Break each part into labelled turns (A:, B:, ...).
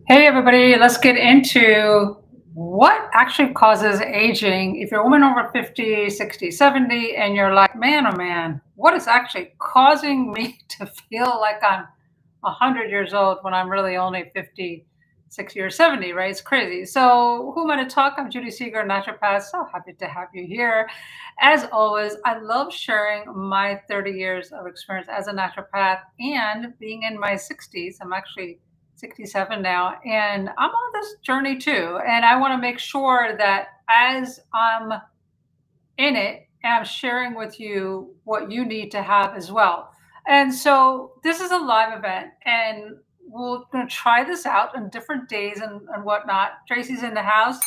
A: Hey, everybody, let's get into what actually causes aging. If you're a woman over 50, 60, 70, and you're like, man, oh man, what is actually causing me to feel like I'm 100 years old when I'm really only 50, 60, or 70, right? It's crazy. So, who am I to talk? I'm Judy Seeger, naturopath. So happy to have you here. As always, I love sharing my 30 years of experience as a naturopath and being in my 60s. I'm actually 67 now, and I'm on this journey too. And I want to make sure that as I'm in it, I'm sharing with you what you need to have as well. And so this is a live event, and we're going to try this out on different days and whatnot. Tracy's in the house.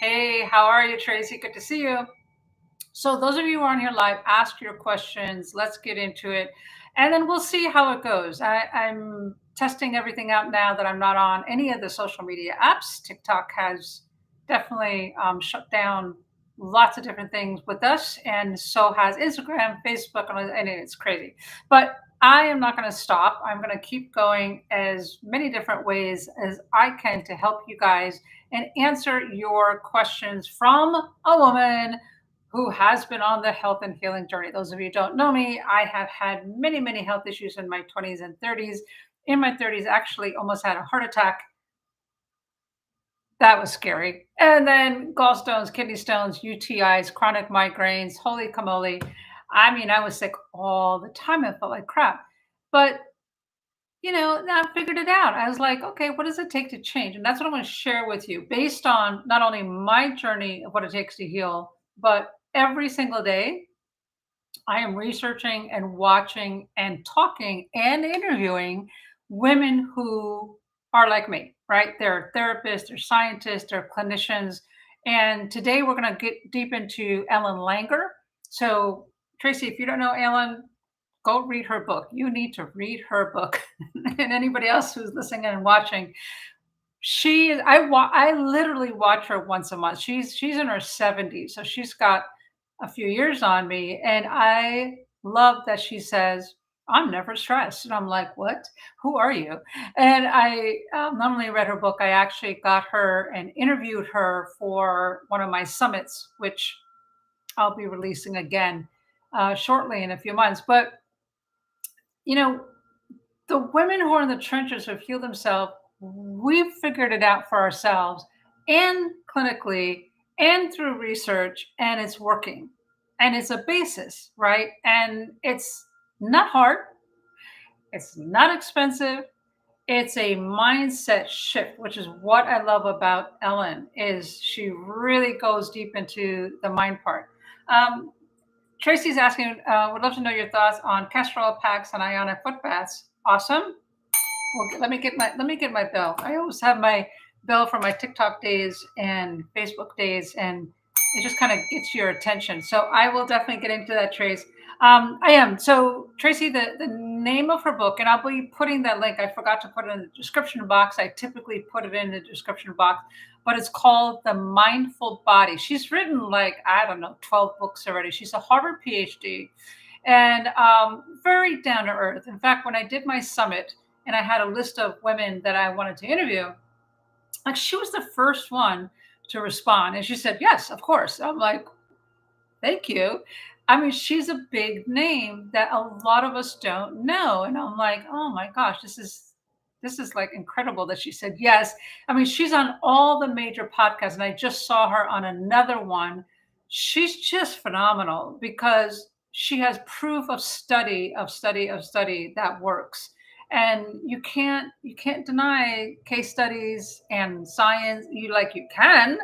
A: Hey, how are you, Tracy? Good to see you. So those of you who are on here live, ask your questions. Let's get into it, and then we'll see how it goes. I'm testing everything out now that I'm not on any of the social media apps. TikTok has definitely shut down lots of different things with us, and so has Instagram, Facebook, and it's crazy. But I am not going to stop. I'm going to keep going as many different ways as I can to help you guys and answer your questions from a woman who has been on the health and healing journey. Those of you who don't know me, I have had many, many health issues in my 20s and 30s. In my 30s, actually almost had a heart attack. That was scary. And then gallstones, kidney stones, UTIs, chronic migraines, holy camole. I mean, I was sick all the time. I felt like crap. But I figured it out. I was like, okay, what does it take to change? And that's what I'm going to share with you based on not only my journey of what it takes to heal, but every single day I am researching and watching and talking and interviewing women who are like me, right? They're therapists, they're scientists, they're clinicians. And today we're going to get deep into Ellen Langer. So, Tracy, if you don't know Ellen, go read her book. You need to read her book. And anybody else who's listening and watching, she is. I literally watch her once a month. She's in her 70s, so she's got a few years on me, and I love that she says, "I'm never stressed." And I'm like, "What? Who are you?" And I not only read her book, I actually got her and interviewed her for one of my summits, which I'll be releasing again shortly in a few months. But you know, the women who are in the trenches who heal themselves, we've figured it out for ourselves and clinically and through research, and it's working. And it's a basis, right? And it's not hard, it's not expensive. It's a mindset shift, which is what I love about Ellen is she really goes deep into the mind part. Um, Tracy's asking, would love to know your thoughts on castor oil packs and ionic foot baths. Awesome. Well, let me get my bell. I always have my bell for my TikTok days and Facebook days, and it just kind of gets your attention. So I will definitely get into that, Trace. I am. So Tracy, the name of her book, and I'll be putting that link. I forgot to put it in the description box. I typically put it in the description box, but it's called The Mindful Body. She's written like I don't know 12 books already. She's a Harvard PhD, and very down to earth. In fact, when I did my summit and I had a list of women that I wanted to interview, like she was the first one to respond. And she said, yes, of course. I'm like, thank you. I mean, she's a big name that a lot of us don't know. And I'm like, oh my gosh, this is like incredible that she said yes. I mean, she's on all the major podcasts, and I just saw her on another one. She's just phenomenal because she has proof of study of study of study that works. And you can't deny case studies and science. You can.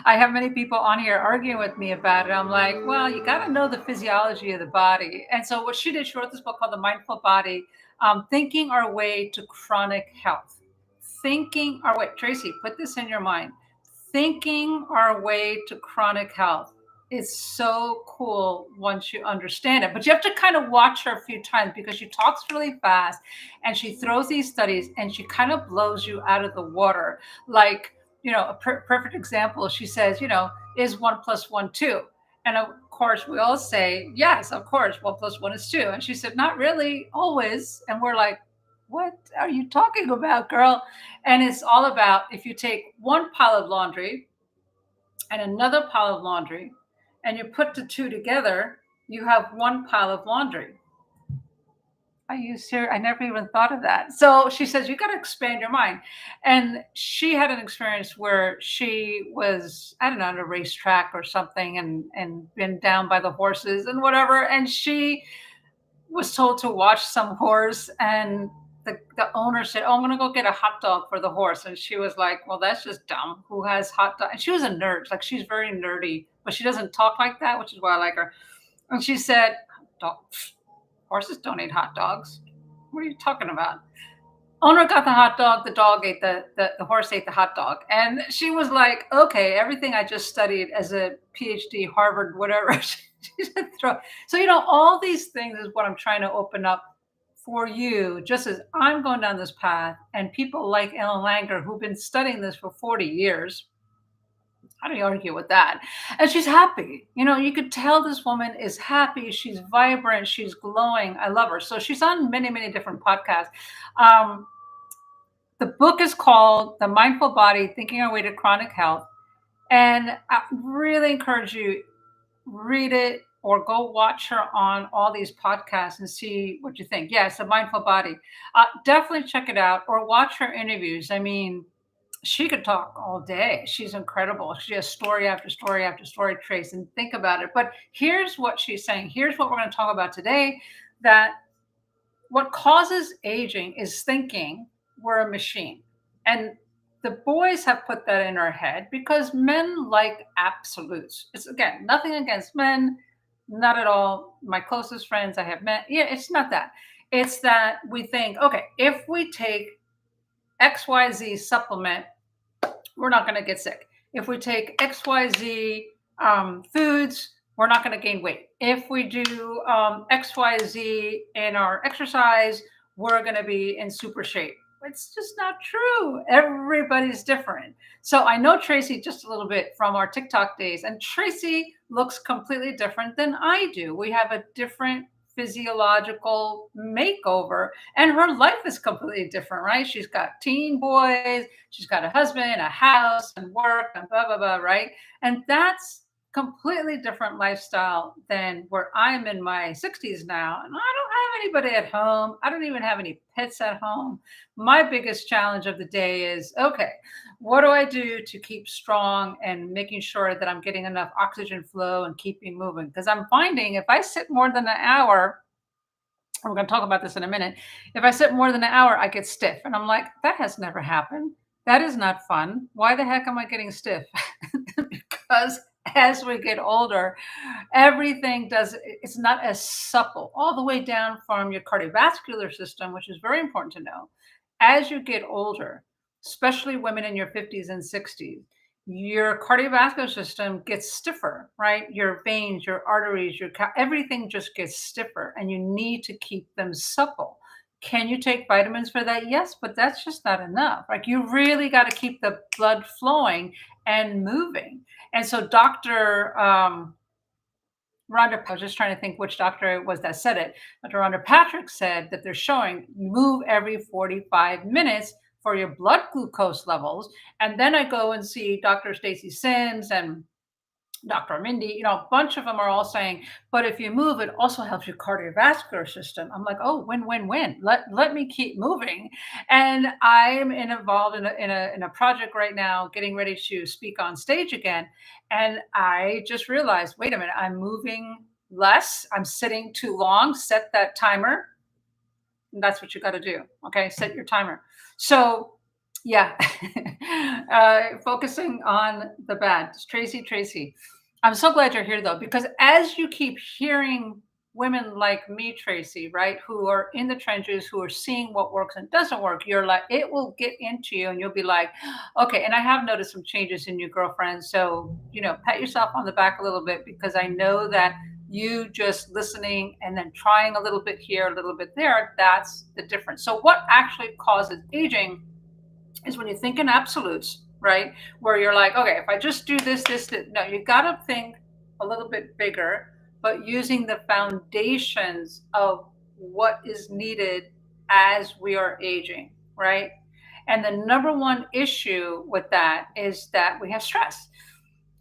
A: I have many people on here arguing with me about it. I'm like, well, you got to know the physiology of the body. And so what she did, she wrote this book called The Mindful Body, Thinking Our Way to Chronic Health. Thinking our way, Tracy, put this in your mind. Thinking our way to chronic health. It's so cool once you understand it. But you have to kind of watch her a few times because she talks really fast and she throws these studies and she kind of blows you out of the water. Like, a perfect example, she says, is one plus one two? And of course, we all say, yes, of course, one plus one is two. And she said, not really always. And we're like, what are you talking about, girl? And it's all about if you take one pile of laundry and another pile of laundry and you put the two together, you have one pile of laundry. Are you serious? I never even thought of that. So she says, you got to expand your mind. And she had an experience where she was, I don't know, on a racetrack or something and been down by the horses and whatever. And she was told to watch some horse and the owner said, oh, I'm going to go get a hot dog for the horse. And she was like, well, that's just dumb. Who has hot dog? And she was a nerd. Like she's very nerdy, but she doesn't talk like that, which is why I like her. And she said, dog, horses don't eat hot dogs. What are you talking about? Owner got the hot dog, the dog ate the horse ate the hot dog. And she was like, okay, everything I just studied as a PhD, Harvard, whatever. She said, throw. So, all these things is what I'm trying to open up for you, just as I'm going down this path, and people like Ellen Langer, who've been studying this for 40 years. How do you argue with that? And she's happy. You could tell this woman is happy. She's vibrant. She's glowing. I love her. So she's on many, many different podcasts. Um, the book is called The Mindful Body, Thinking Our Way to Chronic Health. And I really encourage you, read it or go watch her on all these podcasts and see what you think. Yes, The Mindful Body. Definitely check it out or watch her interviews. I mean, she could talk all day. She's incredible. She has story after story after story, Trace, and think about it. But here's what she's saying. Here's what we're going to talk about today, that what causes aging is thinking we're a machine. And the boys have put that in our head because men like absolutes. It's, again, nothing against men, not at all. My closest friends I have met. Yeah, it's not that. It's that we think, okay, if we take XYZ supplement, we're not going to get sick. If we take XYZ foods, we're not going to gain weight. If we do XYZ in our exercise, we're going to be in super shape. It's just not true. Everybody's different. So I know Tracy just a little bit from our TikTok days, and Tracy looks completely different than I do. We have a different physiological makeover, and her life is completely different, right? She's got teen boys, she's got a husband, a house, and work, and blah, blah, blah, right? And that's completely different lifestyle than where I'm in my 60s now. And I don't have anybody at home. I don't even have any pets at home. My biggest challenge of the day is, okay, what do I do to keep strong and making sure that I'm getting enough oxygen flow and keeping moving? Because I'm finding if I sit more than an hour, we're going to talk about this in a minute. If I sit more than an hour, I get stiff. And I'm like, that has never happened. That is not fun. Why the heck am I getting stiff? Because as we get older, everything it's not as supple, all the way down from your cardiovascular system, which is very important to know. As you get older, especially women in your 50s and 60s, your cardiovascular system gets stiffer, right? Your veins, your arteries, everything just gets stiffer, and you need to keep them supple. Can you take vitamins for that? Yes, but that's just not enough. Like you really got to keep the blood flowing and moving. And so Dr. Rhonda, I was just trying to think which doctor it was that said it. Dr. Rhonda Patrick said that they're showing move every 45 minutes for your blood glucose levels. And then I go and see Dr. Stacy Sims and Dr. Mindy, a bunch of them are all saying, but if you move, it also helps your cardiovascular system. I'm like, oh, win, win, win. Let me keep moving. And I'm involved in a project right now, getting ready to speak on stage again. And I just realized, wait a minute, I'm moving less. I'm sitting too long. Set that timer. And that's what you got to do. Okay. Set your timer. So yeah, focusing on the bad. Tracy. I'm so glad you're here though, because as you keep hearing women like me, Tracy, right, who are in the trenches, who are seeing what works and doesn't work, you're like, it will get into you and you'll be like, okay. And I have noticed some changes in you, girlfriend. So, pat yourself on the back a little bit, because I know that you just listening and then trying a little bit here, a little bit there, that's the difference. So what actually causes aging is when you think in absolutes, right? Where you're like, okay, if I just do this. No, you got to think a little bit bigger, but using the foundations of what is needed as we are aging, right? And the number one issue with that is that we have stress.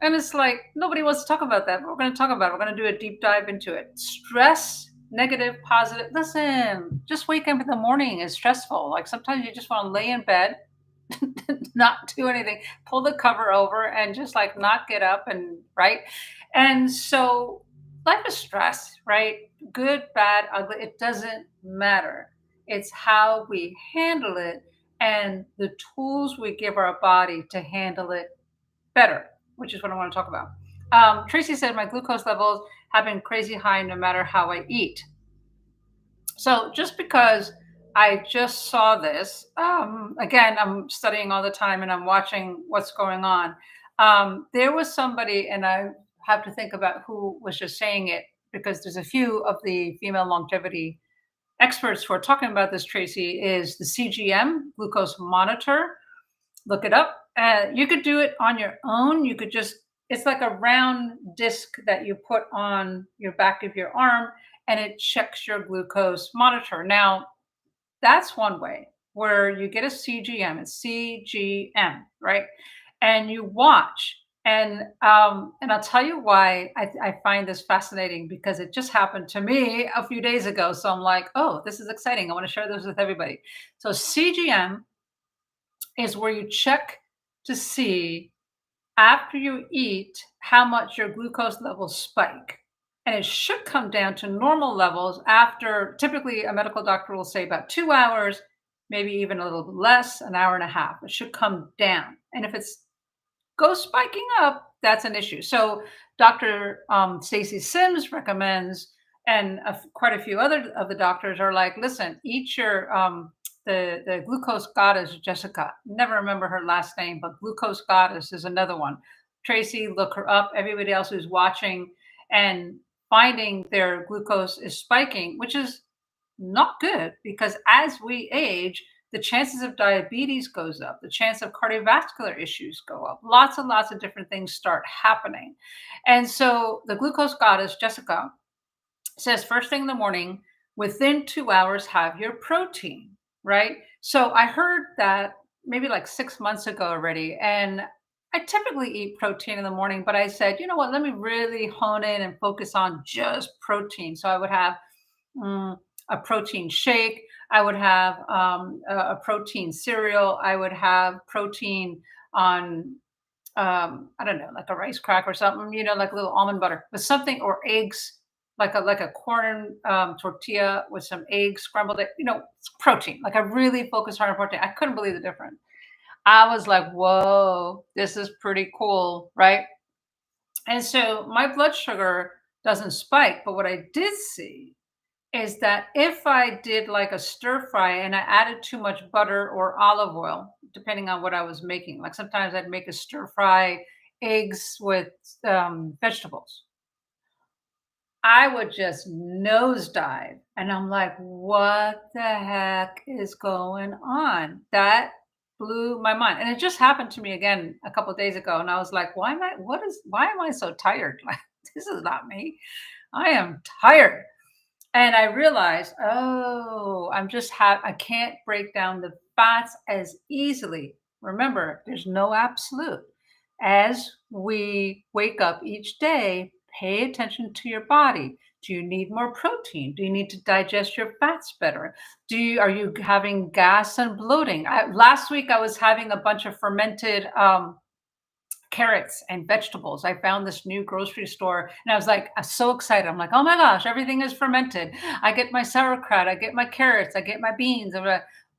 A: And it's like nobody wants to talk about that, but we're going to talk about it. We're going to do a deep dive into it. Stress, negative, positive. Listen, just waking up in the morning is stressful. Like sometimes you just want to lay in bed, not do anything, pull the cover over and just like not get up and right. And so life is stress, right? Good, bad, ugly, it doesn't matter. It's how we handle it and the tools we give our body to handle it better, which is what I want to talk about. Tracy said my glucose levels have been crazy high no matter how I eat. So just because I just saw this, again, I'm studying all the time and I'm watching what's going on. There was somebody, and I have to think about who was just saying it because there's a few of the female longevity experts who are talking about this, Tracy, is the CGM, glucose monitor. Look it up. You could do it on your own. You could just, it's like a round disc that you put on your back of your arm and it checks your glucose monitor. Now, that's one way where you get a CGM, it's CGM, right? And you watch. And I'll tell you why I find this fascinating because it just happened to me a few days ago. So I'm like, oh, this is exciting. I want to share this with everybody. So CGM is where you check to see after you eat how much your glucose levels spike. And it should come down to normal levels after typically a medical doctor will say about 2 hours, maybe even a little bit less, an hour and a half. It should come down. And if it's goes spiking up, that's an issue. So Dr. Stacy Sims recommends, and quite a few other of the doctors are like, listen, eat your the glucose goddess Jessica. Never remember her last name, but glucose goddess is another one. Tracy, look her up. Everybody else who's watching and finding their glucose is spiking, which is not good because as we age, the chances of diabetes goes up, the chance of cardiovascular issues go up, lots and lots of different things start happening. And so the glucose goddess Jessica says first thing in the morning, within 2 hours have your protein, right? So I heard that maybe like 6 months ago already, and I typically eat protein in the morning, but I said, you know what, let me really hone in and focus on just protein. So I would have mm, a protein shake. I would have a protein cereal. I would have protein on, I don't know, like a rice crack or something, like a little almond butter, but something or eggs, like a corn tortilla with some eggs, scrambled egg, it's protein. Like I really focused hard on protein. I couldn't believe the difference. I was like, whoa, this is pretty cool, right? And so my blood sugar doesn't spike, but what I did see is that if I did like a stir fry and I added too much butter or olive oil, depending on what I was making, like sometimes I'd make a stir fry eggs with vegetables, I would just nosedive. And I'm like, what the heck is going on? That blew my mind. And it just happened to me again a couple of days ago. And I was like, why am I so tired? Like, this is not me. I am tired. And I realized, oh, I can't break down the fats as easily. Remember, there's no absolute. As we wake up each day, pay attention to your body. Do you need more protein? Do you need to digest your fats better? Are you having gas and bloating? Last week I was having a bunch of fermented carrots and vegetables. I found this new grocery store and I was like, I'm so excited. I'm like, oh my gosh, everything is fermented. I get my sauerkraut, I get my carrots, I get my beans.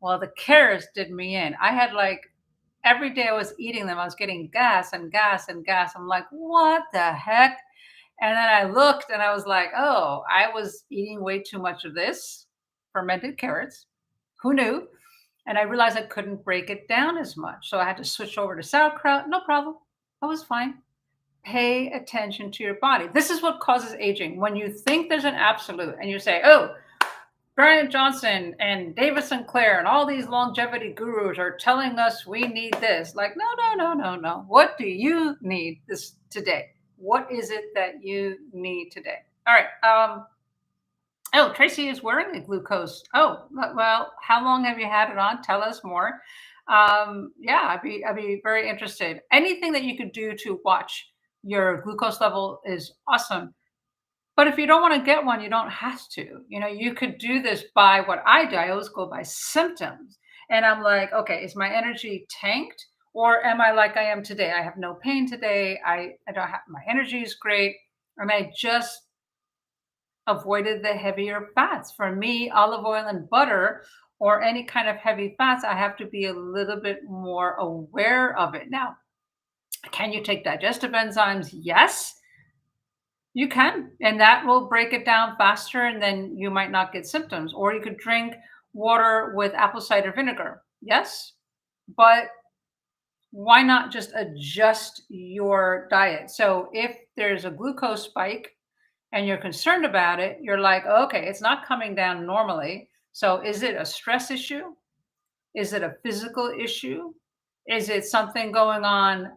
A: Well, the carrots did me in. I had like every day I was eating them, I was getting gas and gas and gas. I'm like, what the heck? And then I looked and I was like, oh, I was eating way too much of this fermented carrots. Who knew? And I realized I couldn't break it down as much. So I had to switch over to sauerkraut. No problem. I was fine. Pay attention to your body. This is what causes aging. When you think there's an absolute and you say, oh, Brian Johnson and David Sinclair and all these longevity gurus are telling us we need this. Like, no, no, no, no, no. What do you need this today? What is it that you need today? All right. Oh, Tracy is wearing a glucose. Oh, well, how long have you had it on? Tell us more. Yeah, I'd be very interested. Anything that you could do to watch your glucose level is awesome. But if you don't want to get one, you don't have to. You could do this by what I do. I always go by symptoms. And I'm like, okay, is my energy tanked? Or am I like I am today? I have no pain today. I don't have my energy is great. And I just avoided the heavier fats. For me, olive oil and butter or any kind of heavy fats, I have to be a little bit more aware of it. Now, can you take digestive enzymes? Yes, you can. And that will break it down faster, and then you might not get symptoms. Or you could drink water with apple cider vinegar. Yes, but why not just adjust your diet? So if there's a glucose spike, and you're concerned about it, you're like, okay, it's not coming down normally. So is it a stress issue? Is it a physical issue? Is it something going on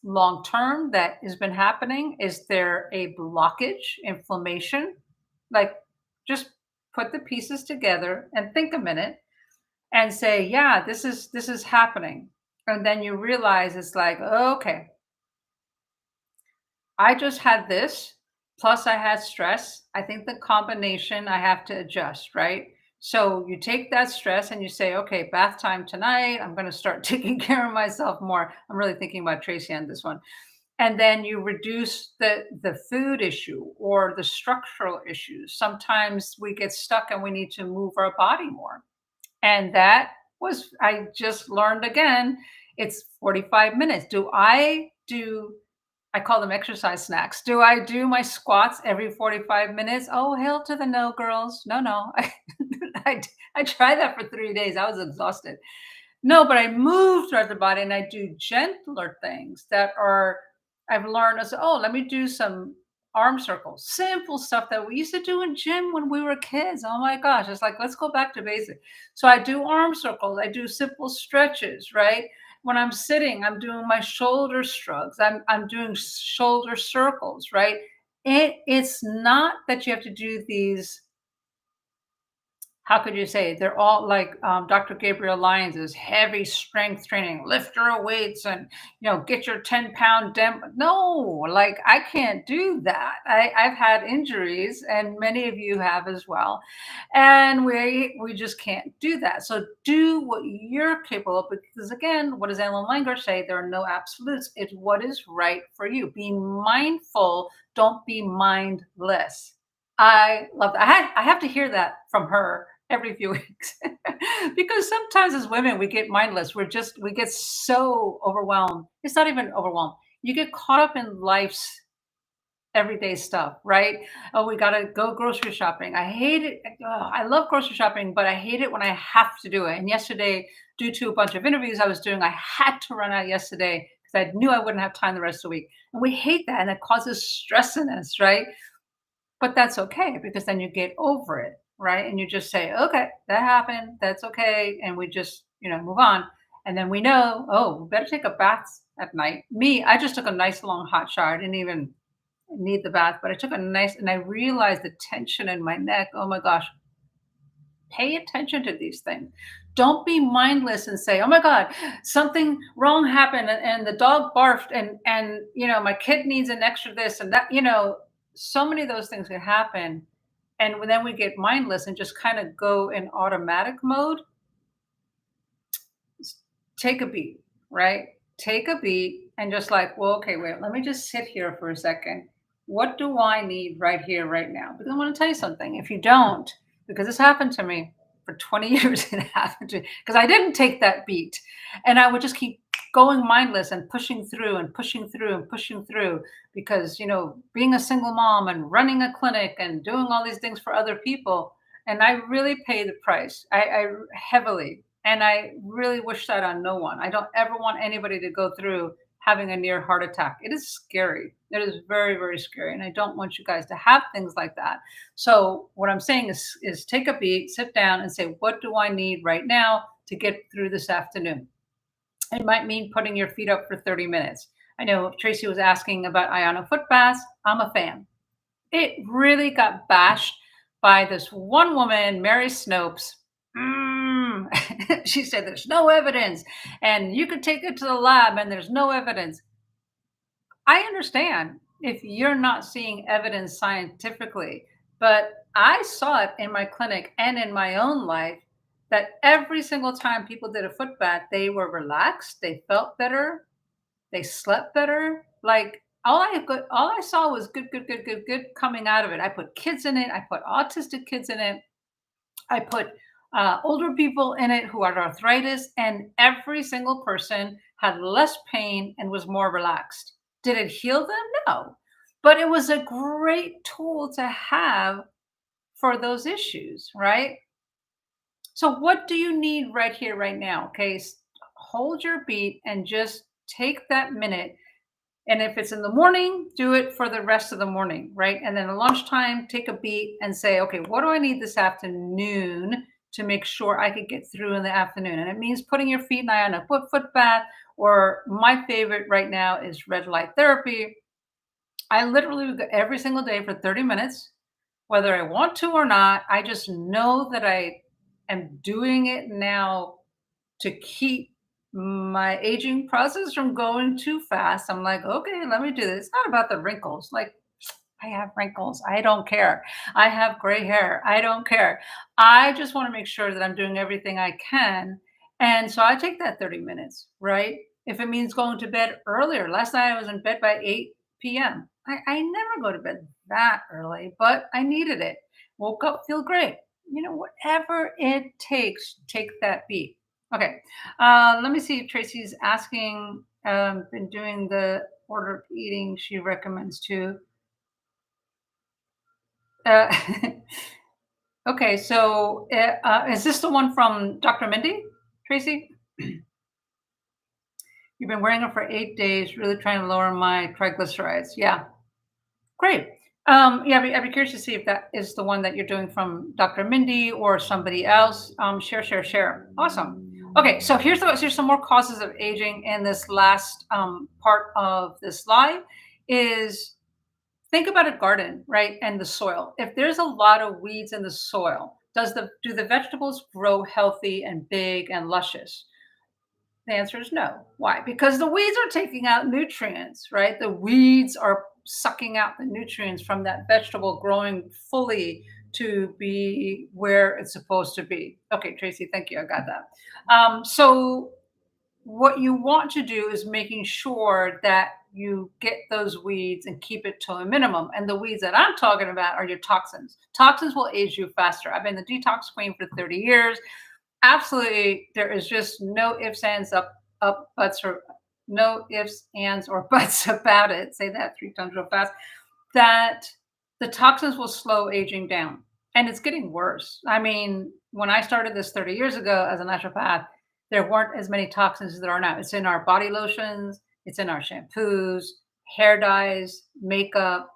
A: long term that has been happening? Is there a blockage, inflammation? Like, just put the pieces together and think a minute and say, yeah, this is happening. And then you realize it's like, okay, I just had this, plus I had stress. I think the combination I have to adjust, right? So you take that stress and you say, okay, bath time tonight. I'm going to start taking care of myself more. I'm really thinking about Tracy on this one. And then you reduce the food issue or the structural issues. Sometimes we get stuck and we need to move our body more. And that was, I just learned again, it's 45 minutes. I call them exercise snacks. Do I do my squats every 45 minutes? Oh, hell to the no, girls. No, no. I, I tried that for 3 days. I was exhausted. No, but I move throughout the body and I do gentler things that are, I've learned as, oh, let me do some arm circles, simple stuff that we used to do in gym when we were kids. Oh my gosh. It's like, let's go back to basic. So I do arm circles. I do simple stretches, right? When I'm sitting, I'm doing my shoulder shrugs. I'm doing shoulder circles, right? It's not that you have to do these, how could you say, they're all like Dr. Gabriel Lyons's heavy strength training, lift your weights and get your 10-pound dem. No, like I can't do that. I've had injuries, and many of you have as well, and we just can't do that. So do what you're capable of, because again, what does Ellen Langer say? There are no absolutes. It's what is right for you. Be mindful. Don't be mindless. I love that. I have to hear that from her every few weeks because sometimes as women we get mindless. We get so overwhelmed. It's not even overwhelmed. You get caught up in life's everyday stuff, right? Oh, we gotta go grocery shopping. I hate it. Oh, I love grocery shopping, but I hate it when I have to do it. And yesterday, due to a bunch of interviews I was doing, I had to run out yesterday because I knew I wouldn't have time the rest of the week. And we hate that, and it causes stress in us, right? But that's okay because then you get over it, right? And you just say, "Okay, that happened. That's okay." And we just, move on. And then we know, oh, we better take a bath at night. Me, I just took a nice long hot shower. I didn't even need the bath, but I took a nice, and I realized the tension in my neck. Oh my gosh, pay attention to these things. Don't be mindless and say, "Oh my God, something wrong happened, and the dog barfed, and my kid needs an extra this and that." So many of those things can happen, and then we get mindless and just kind of go in automatic mode. Take a beat, right? Take a beat and just like, well, okay, wait, let me just sit here for a second. What do I need right here, right now? Because I want to tell you something. If you don't, because this happened to me for 20 years, it happened to because I didn't take that beat. And I would just keep going mindless and pushing through and pushing through and pushing through because, being a single mom and running a clinic and doing all these things for other people. And I really pay the price. I heavily, and I really wish that on no one. I don't ever want anybody to go through having a near heart attack. It is scary. It is very, very scary. And I don't want you guys to have things like that. So what I'm saying is take a beat, sit down and say, what do I need right now to get through this afternoon? It might mean putting your feet up for 30 minutes. I know Tracy was asking about Iona foot baths. I'm a fan. It really got bashed by this one woman, Mary Snopes. Mm. She said there's no evidence, and you could take it to the lab, and there's no evidence. I understand if you're not seeing evidence scientifically, but I saw it in my clinic and in my own life that every single time people did a foot bath, they were relaxed, they felt better, they slept better. Like all I saw was good, good, good, good, good coming out of it. I put kids in it. I put autistic kids in it. I put older people in it who had arthritis, and every single person had less pain and was more relaxed. Did it heal them? No. But it was a great tool to have for those issues, right? So, what do you need right here, right now? Okay, hold your beat and just take that minute, and if it's in the morning, do it for the rest of the morning, right? And then at lunchtime, take a beat and say, okay, what do I need this afternoon to make sure I could get through in the afternoon? And it means putting your feet and eye on a foot bath, or my favorite right now is red light therapy. I literally go every single day for 30 minutes, whether I want to or not. I just know that I am doing it now to keep my aging process from going too fast. I'm like, okay, let me do this. It's not about the wrinkles. Like, I have wrinkles. I don't care. I have gray hair. I don't care. I just want to make sure that I'm doing everything I can. And so I take that 30 minutes, right? If it means going to bed earlier. Last night I was in bed by 8 p.m. I never go to bed that early, but I needed it. Woke up, feel great. Whatever it takes, take that beat. Okay. Let me see. Tracy's asking, been doing the order of eating she recommends too. Uh, okay, so is this the one from Dr. Mindy, Tracy? You've been wearing it for 8 days, really trying to lower my triglycerides. Yeah, great. Yeah, I'd be curious to see if that is the one that you're doing from Dr. Mindy or somebody else. Share, share, share. Awesome. Okay, so here's some more causes of aging in this last part of this slide. Is think about a garden, right? And the soil. If there's a lot of weeds in the soil, do the vegetables grow healthy and big and luscious? The answer is no. Why? Because the weeds are taking out nutrients, right? The weeds are sucking out the nutrients from that vegetable growing fully to be where it's supposed to be. Okay, Tracy, thank you. I got that. So what you want to do is making sure that you get those weeds and keep it to a minimum. And the weeds that I'm talking about are your toxins. Toxins will age you faster. I've been the detox queen for 30 years. Absolutely, there is just no ifs, ands, buts, or no ifs, ands, or buts about it. Say that 3 times real fast. That the toxins will slow aging down. And it's getting worse. I mean, when I started this 30 years ago as a naturopath, there weren't as many toxins as there are now. It's in our body lotions, it's in our shampoos, hair dyes, makeup,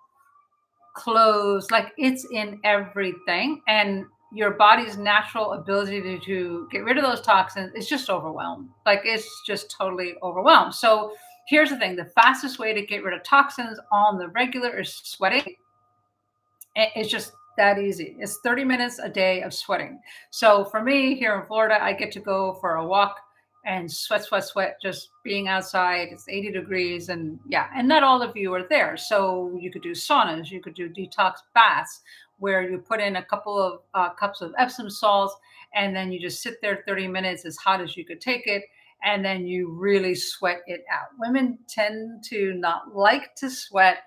A: clothes, like it's in everything. And your body's natural ability to get rid of those toxins is just overwhelmed. Like it's just totally overwhelmed. So here's the thing, the fastest way to get rid of toxins on the regular is sweating. It's just that easy. It's 30 minutes a day of sweating. So for me here in Florida, I get to go for a walk and sweat, sweat, sweat, just being outside. It's 80 degrees. And yeah, and not all of you are there. So you could do saunas, you could do detox baths where you put in a couple of cups of Epsom salts and then you just sit there 30 minutes as hot as you could take it. And then you really sweat it out. Women tend to not like to sweat,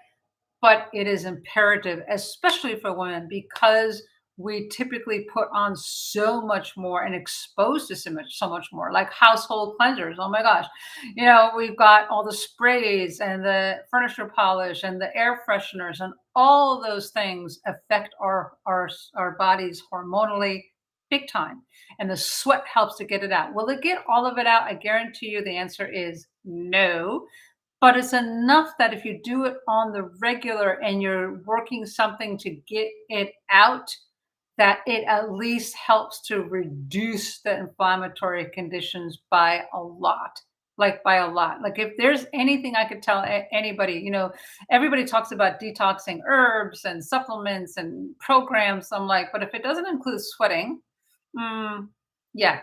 A: but it is imperative, especially for women, because we typically put on so much more and exposed to so much more, like household cleansers. Oh my gosh. We've got all the sprays and the furniture polish and the air fresheners, and all of those things affect our bodies hormonally big time. And the sweat helps to get it out. Will it get all of it out? I guarantee you the answer is no, but it's enough that if you do it on the regular and you're working something to get it out, that it at least helps to reduce the inflammatory conditions by a lot. like by a lot. Like if there's anything I could tell anybody, everybody talks about detoxing herbs and supplements and programs. I'm like, but if it doesn't include sweating, mm, yeah,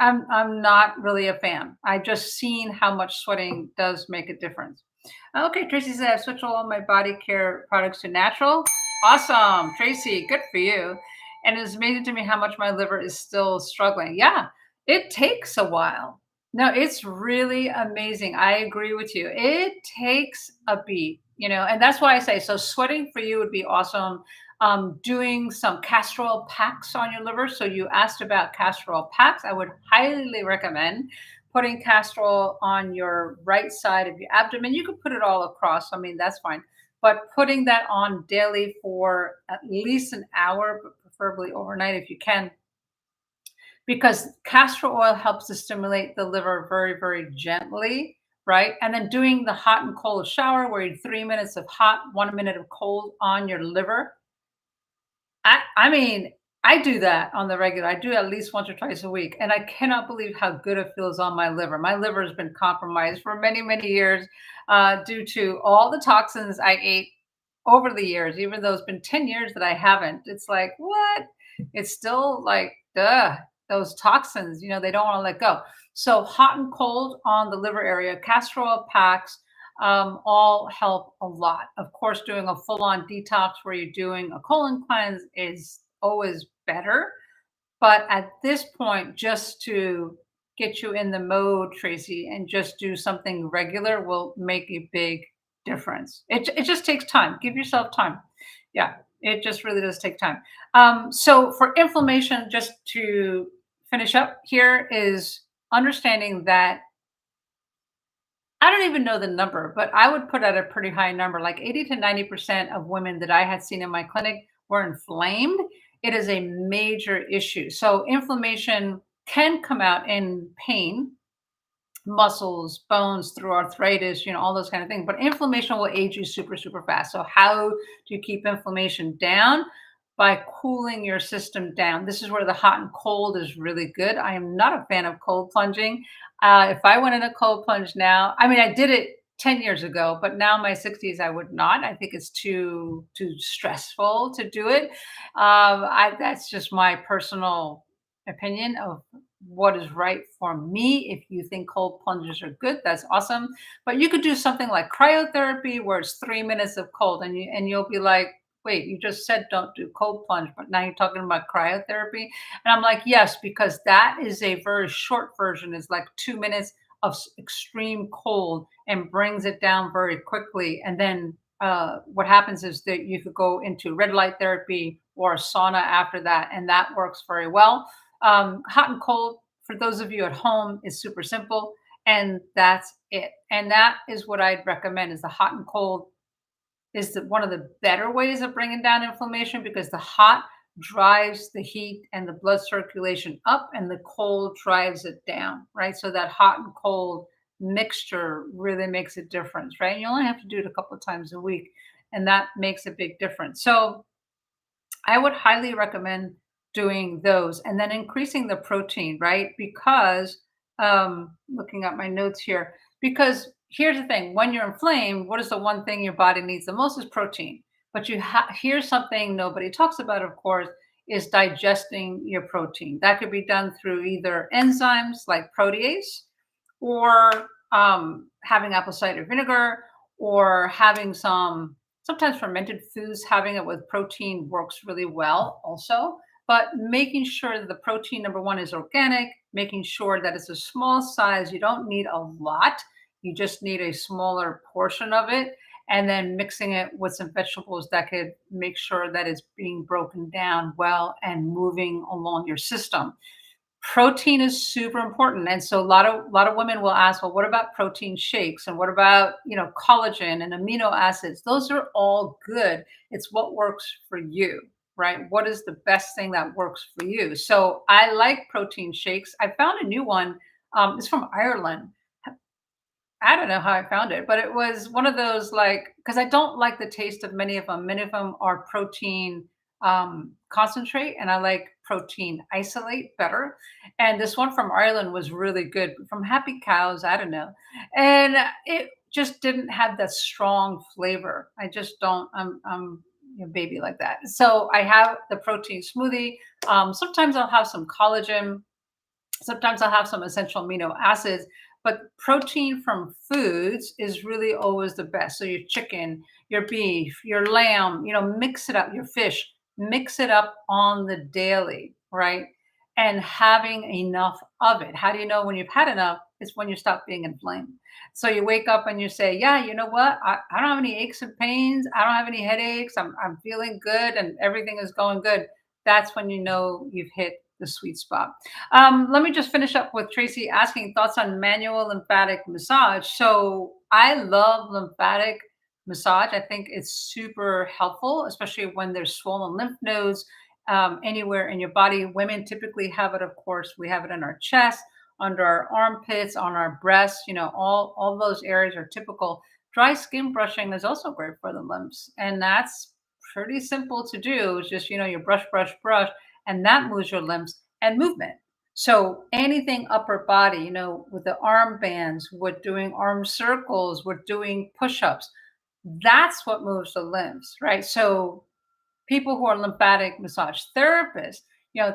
A: I'm not really a fan. I just seen how much sweating does make a difference. Okay, Tracy said I've switched all my body care products to natural. Awesome, Tracy, good for you. And it's amazing to me how much my liver is still struggling. Yeah, it takes a while. No, it's really amazing. I agree with you. It takes a beat, and that's why I say so. Sweating for you would be awesome. Doing some castor oil packs on your liver. So you asked about castor oil packs. I would highly recommend putting castor oil on your right side of your abdomen. You could put it all across. I mean, that's fine. But putting that on daily for at least an hour, but preferably overnight if you can, because castor oil helps to stimulate the liver very, very gently, right? And then doing the hot and cold shower where you 3 minutes of hot, 1 minute of cold on your liver. I mean, I do that on the regular. I do at least once or twice a week, and I cannot believe how good it feels on my liver. My liver has been compromised for many, many years due to all the toxins I ate over the years. Even though it's been 10 years that I haven't, it's like what? It's still like, duh, those toxins. They don't want to let go. So hot and cold on the liver area, castor oil packs all help a lot. Of course, doing a full on detox where you're doing a colon cleanse is always better. But at this point, just to get you in the mode, Tracy, and just do something regular will make a big difference. It just takes time. Give yourself time. Yeah, it just really does take time. So for inflammation, just to finish up here, is understanding that I don't even know the number, but I would put at a pretty high number, like 80 to 90% of women that I had seen in my clinic were inflamed. It is a major issue. So inflammation can come out in pain, muscles, bones, through arthritis, all those kind of things. But inflammation will age you super, super fast. So how do you keep inflammation down? By cooling your system down. This is where the hot and cold is really good. I am not a fan of cold plunging. If I went in a cold plunge now, I mean, I did it 10 years ago, but now in my 60s, I would not. I think it's too stressful to do it. That's just my personal opinion of what is right for me. If you think cold plunges are good, that's awesome. But you could do something like cryotherapy where it's 3 minutes of cold and you'll be like, wait, you just said don't do cold plunge, but now you're talking about cryotherapy. And I'm like, yes, because that is a very short version, is like 2 minutes of extreme cold and brings it down very quickly. And then what happens is that you could go into red light therapy or a sauna after that, and that works very well. Hot and cold, for those of you at home, is super simple, and that's it. And that is what I'd recommend: is the hot and cold is one of the better ways of bringing down inflammation, because the hot drives the heat and the blood circulation up, and the cold drives it down, right? So that hot and cold mixture really makes a difference, right? And you only have to do it a couple of times a week, and that makes a big difference. So I would highly recommend doing those and then increasing the protein, right? Because looking at my notes here, because here's the thing: when you're inflamed, what is the one thing your body needs the most? Is protein. But here's something nobody talks about, of course, is digesting your protein. That could be done through either enzymes like protease, or having apple cider vinegar, or having sometimes fermented foods. Having it with protein works really well also. But making sure that the protein, number one, is organic, making sure that it's a small size. You don't need a lot. You just need a smaller portion of it. And then mixing it with some vegetables that could make sure that it's being broken down well and moving along your system. Protein is super important. And so a lot of women will ask, well, what about protein shakes? And what about, collagen and amino acids? Those are all good. It's what works for you, right? What is the best thing that works for you? So I like protein shakes. I found a new one. It's from Ireland. I don't know how I found it, but it was one of those, like, because I don't like the taste of many of them. Many of them are protein concentrate, and I like protein isolate better. And this one from Ireland was really good from Happy Cows. I don't know. And it just didn't have that strong flavor. I just don't, I'm a baby like that. So I have the protein smoothie. Sometimes I'll have some collagen. Sometimes I'll have some essential amino acids, but protein from foods is really always the best. So your chicken, your beef, your lamb, mix it up, your fish, mix it up on the daily, right? And having enough of it. How do you know when you've had enough? It's when you stop being inflamed. So you wake up and you say, yeah, you know what? I don't have any aches and pains. I don't have any headaches. I'm feeling good and everything is going good. That's when you know you've hit the sweet spot. Let me just finish up with Tracy asking thoughts on manual lymphatic massage. So I love lymphatic massage. I think it's super helpful, especially when there's swollen lymph nodes anywhere in your body. Women typically have it, of course. We have it in our chest, under our armpits, on our breasts. All those areas are typical. Dry skin brushing is also great for the lymphs, and that's pretty simple to do. It's just you brush, brush, brush, and that moves your limbs and movement. So anything upper body, with the arm bands, with doing arm circles, with doing push-ups, that's what moves the limbs, right? So people who are lymphatic massage therapists,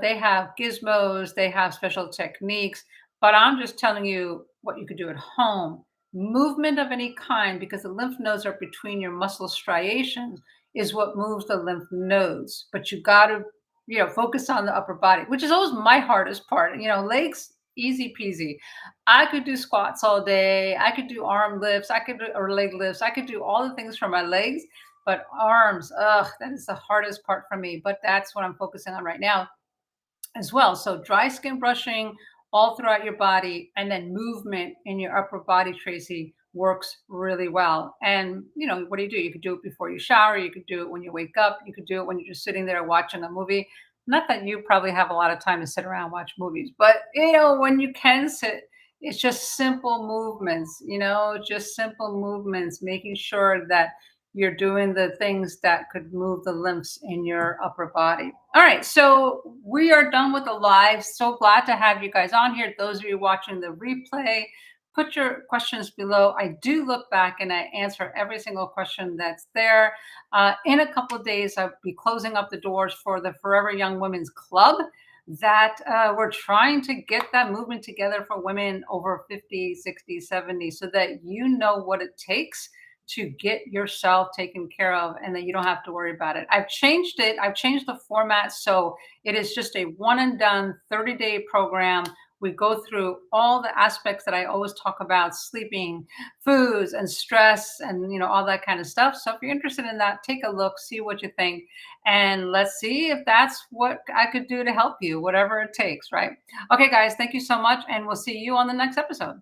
A: they have gizmos, they have special techniques, but I'm just telling you what you could do at home. Movement of any kind, because the lymph nodes are between your muscle striations, is what moves the lymph nodes. But you got to, focus on the upper body, which is always my hardest part. Legs, easy peasy. I could do squats all day. I could do arm lifts. I could do or leg lifts. I could do all the things for my legs, but arms, ugh, that is the hardest part for me. But that's what I'm focusing on right now as well. So dry skin brushing all throughout your body and then movement in your upper body, Tracy, works really well. And what do? You could do it before you shower, you could do it when you wake up, you could do it when you're just sitting there watching a movie. Not that you probably have a lot of time to sit around and watch movies, but when you can sit, it's just simple movements, just simple movements, making sure that you're doing the things that could move the lymphs in your upper body. All right, so we are done with the live. So glad to have you guys on here. Those of you watching the replay, put your questions below. I do look back and I answer every single question that's there. In a couple of days, I'll be closing up the doors for the Forever Young Women's Club that we're trying to get that movement together for women over 50, 60, 70, so that you know what it takes to get yourself taken care of and that you don't have to worry about it. I've changed it. I've changed the format. So it is just a one and done 30-day program. We go through all the aspects that I always talk about: sleeping, foods, and stress, and all that kind of stuff. So if you're interested in that, take a look, see what you think, and let's see if that's what I could do to help you, whatever it takes, right? Okay, guys, thank you so much, and we'll see you on the next episode.